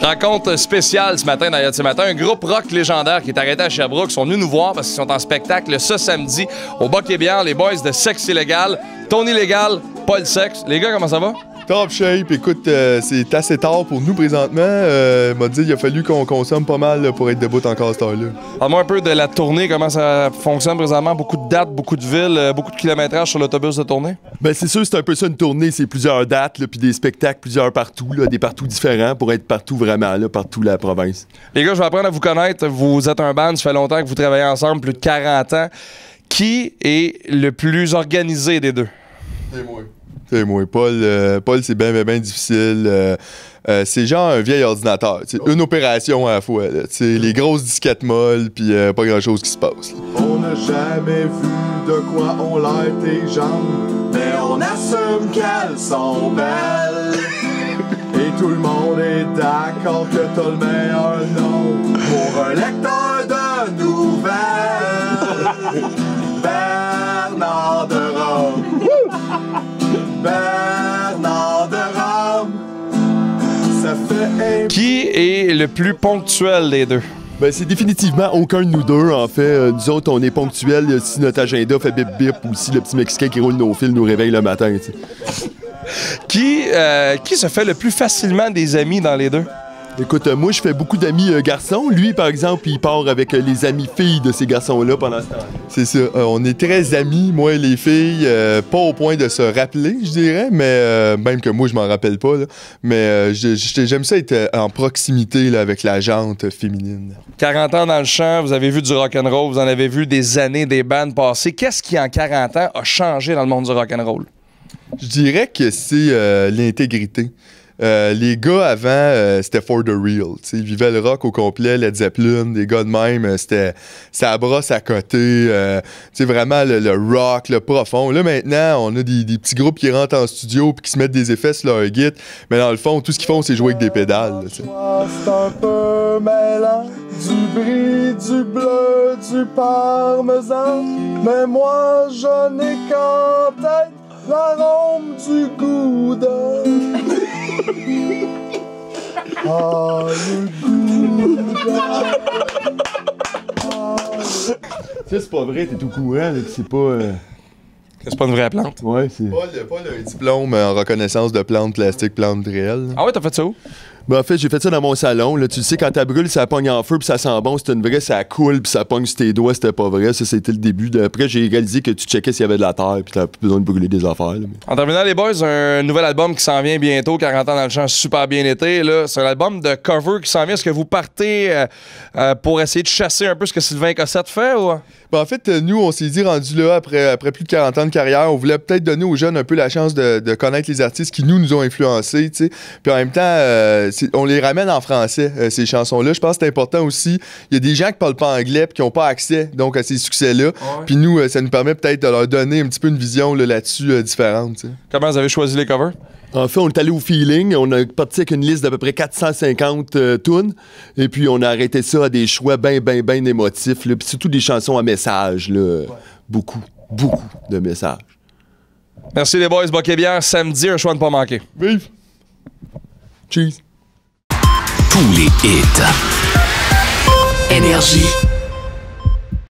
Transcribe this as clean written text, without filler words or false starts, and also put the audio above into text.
Rencontre spéciale ce matin dans Y'a ce matin. Un groupe rock légendaire qui est arrêté à Sherbrooke sont venus nous voir parce qu'ils sont en spectacle ce samedi au Boc et Bière, les boys de Sexe Illégal, Tony Légal, Paul Sexe. Les gars, comment ça va? Top shape. Écoute, c'est assez tard pour nous présentement. M'a dit qu'il a fallu qu'on consomme pas mal là, pour être debout encore à cette heure-là. Parle-moi un peu de la tournée, comment ça fonctionne présentement. Beaucoup de dates, beaucoup de villes, beaucoup de kilométrage sur l'autobus de tournée? Ben c'est sûr, c'est un peu ça une tournée. C'est plusieurs dates, puis des spectacles, plusieurs partout, là, des partout différents pour être partout vraiment, là, partout la province. Les gars, je vais apprendre à vous connaître. Vous êtes un band, ça fait longtemps que vous travaillez ensemble, plus de 40 ans. Qui est le plus organisé des deux? C'est moi. C'est moi. Paul, c'est bien difficile. C'est genre un vieil ordinateur. Une opération à la fois. Là, les grosses disquettes molles, puis pas grand-chose qui se passe. Là. On n'a jamais vu de quoi on l'air tes jambes, mais on assume qu'elles sont belles. Et tout le monde est d'accord que t'as le meilleur nom pour un lecteur de nouvelles. Bernard de Rome. Bernard de Rome. Ça fait Qui est le plus ponctuel des deux? Ben, c'est définitivement aucun de nous deux, en fait. Nous autres, on est ponctuels si notre agenda fait bip-bip ou si le petit Mexicain qui roule nos fils nous réveille le matin. T'sais. Qui se fait le plus facilement des amis dans les deux? Écoute, moi, je fais beaucoup d'amis garçons. Lui, par exemple, il part avec les amis filles de ces garçons-là pendant ce temps. C'est ça. On est très amis, moi et les filles. Pas au point de se rappeler, je dirais, mais même que moi, je m'en rappelle pas. Là. Mais j'aime ça être en proximité là, avec la jante féminine. 40 ans dans le champ, vous avez vu du rock'n'roll, vous en avez vu des années, des bandes passées. Qu'est-ce qui, en 40 ans, a changé dans le monde du rock'n'roll? Je dirais que c'est l'intégrité. Les gars avant, c'était for the real. T'sais, ils vivaient le rock au complet, Led Zeppelin, des gars de même, c'était ça brosse à côté. Vraiment le rock, le profond. Là maintenant, on a des petits groupes qui rentrent en studio puis qui se mettent des effets sur leur git, mais dans le fond, tout ce qu'ils font, c'est jouer avec des pédales. Là, c'est un peu mêlant, du brie, du bleu, du parmesan. Mais moi, je n'ai qu'en tête l'arôme du gouda. Ah, le gouda. C'est pas vrai, t'es au courant, là, c'est pas... C'est pas une vraie plante? Ouais, c'est... Paul a un diplôme en reconnaissance de plantes plastiques, plantes réelles. Ah ouais, t'as fait ça où? Ben en fait, j'ai fait ça dans mon salon. Là. Tu le sais, quand t'as brûle, ça pogne en feu, puis ça sent bon. C'était une vraie, ça coule, puis ça pogne sur tes doigts, c'était pas vrai. Ça, c'était le début. Après, j'ai réalisé que tu checkais s'il y avait de la terre, puis t'avais plus besoin de brûler des affaires. Là, mais... En terminant, les boys, un nouvel album qui s'en vient bientôt, 40 ans dans le champ, super bien été. Là. C'est un album de cover qui s'en vient. Est-ce que vous partez pour essayer de chasser un peu ce que Sylvain Cossette fait? Ou... Ben, en fait, nous, on s'est dit, rendu là, après plus de 40 ans de carrière, on voulait peut-être donner aux jeunes un peu la chance de connaître les artistes qui nous ont influencés, tu sais. Puis en même temps, on les ramène en français, ces chansons-là. Je pense que c'est important aussi. Il y a des gens qui parlent pas anglais et qui n'ont pas accès donc à ces succès-là. Ouais. Puis nous, ça nous permet peut-être de leur donner un petit peu une vision là-dessus différente, tu sais. Comment vous avez choisi les covers? En fait, on est allé au feeling. On a parti avec une liste d'à peu près 450 tunes. Et puis, on a arrêté ça à des choix bien émotifs. Puis surtout des chansons à message. Là. Ouais. Beaucoup de messages. Merci les boys. Boc et Bière, samedi, un choix à ne pas manquer. Vive! Cheese! Tous les hits. Énergie.